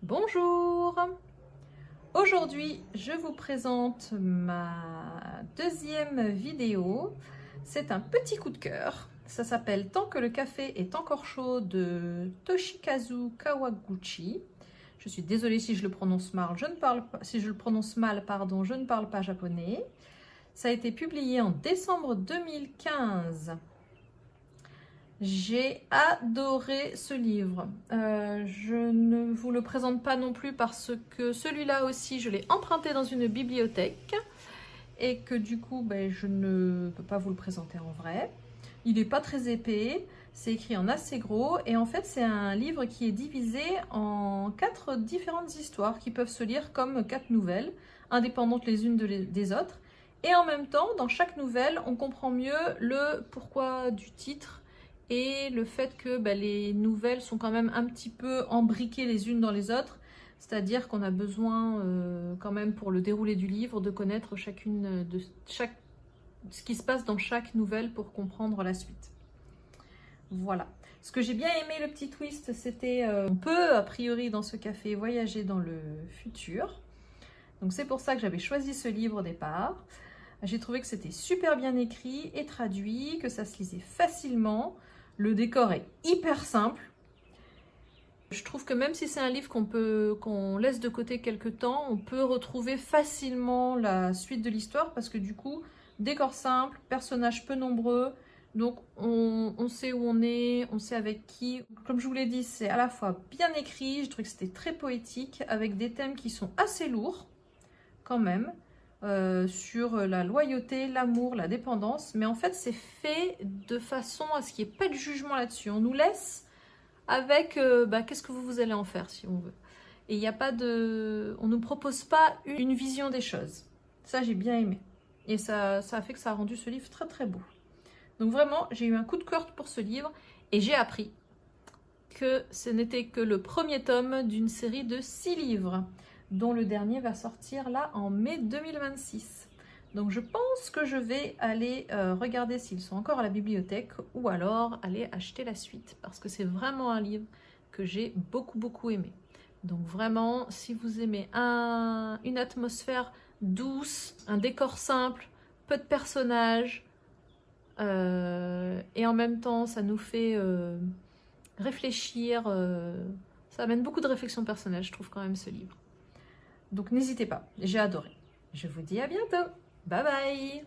Bonjour! Aujourd'hui, je vous présente ma deuxième vidéo. C'est un petit coup de cœur. Ça s'appelle Tant que le café est encore chaud de Toshikazu Kawaguchi. Je suis désolée si je le prononce mal, je ne parle pas, si je le prononce mal, pardon, je ne parle pas japonais. Ça a été publié en décembre 2015. J'ai adoré ce livre. Je ne vous le présente pas non plus parce que celui-là aussi, je l'ai emprunté dans une bibliothèque et que du coup, je ne peux pas vous le présenter en vrai. Il n'est pas très épais, c'est écrit en assez gros et en fait, c'est un livre qui est divisé en 4 différentes histoires qui peuvent se lire comme 4 nouvelles, indépendantes les unes des autres. Et en même temps, dans chaque nouvelle, on comprend mieux le pourquoi du titre et le fait que les nouvelles sont quand même un petit peu embriquées les unes dans les autres, c'est-à-dire qu'on a besoin quand même pour le déroulé du livre de connaître ce qui se passe dans chaque nouvelle pour comprendre la suite. Voilà. Ce que j'ai bien aimé, le petit twist, c'était on peut a priori dans ce café voyager dans le futur. Donc c'est pour ça que j'avais choisi ce livre au départ. J'ai trouvé que c'était super bien écrit et traduit, que ça se lisait facilement. Le décor est hyper simple. Je trouve que même si c'est un livre qu'on laisse de côté quelques temps, on peut retrouver facilement la suite de l'histoire parce que du coup, décor simple, personnages peu nombreux, donc on sait où on est, on sait avec qui. Comme je vous l'ai dit, c'est à la fois bien écrit, je trouve que c'était très poétique, avec des thèmes qui sont assez lourds quand même. Sur la loyauté, l'amour, la dépendance, mais en fait c'est fait de façon à ce qu'il n'y ait pas de jugement là-dessus. On nous laisse avec qu'est-ce que vous allez en faire si on veut. Et il n'y a pas de... On ne nous propose pas une vision des choses. Ça j'ai bien aimé. Et ça a fait que ça a rendu ce livre très très beau. Donc vraiment, j'ai eu un coup de cœur pour ce livre et j'ai appris que ce n'était que le premier tome d'une série de 6 livres, dont le dernier va sortir là en mai 2026. Donc je pense que je vais aller regarder s'ils sont encore à la bibliothèque ou alors aller acheter la suite parce que c'est vraiment un livre que j'ai beaucoup aimé. Donc vraiment, si vous aimez une atmosphère douce, un décor simple, peu de personnages et en même temps ça nous fait réfléchir, ça amène beaucoup de réflexion personnelle, je trouve quand même ce livre. Donc n'hésitez pas, j'ai adoré. Je vous dis à bientôt. Bye bye.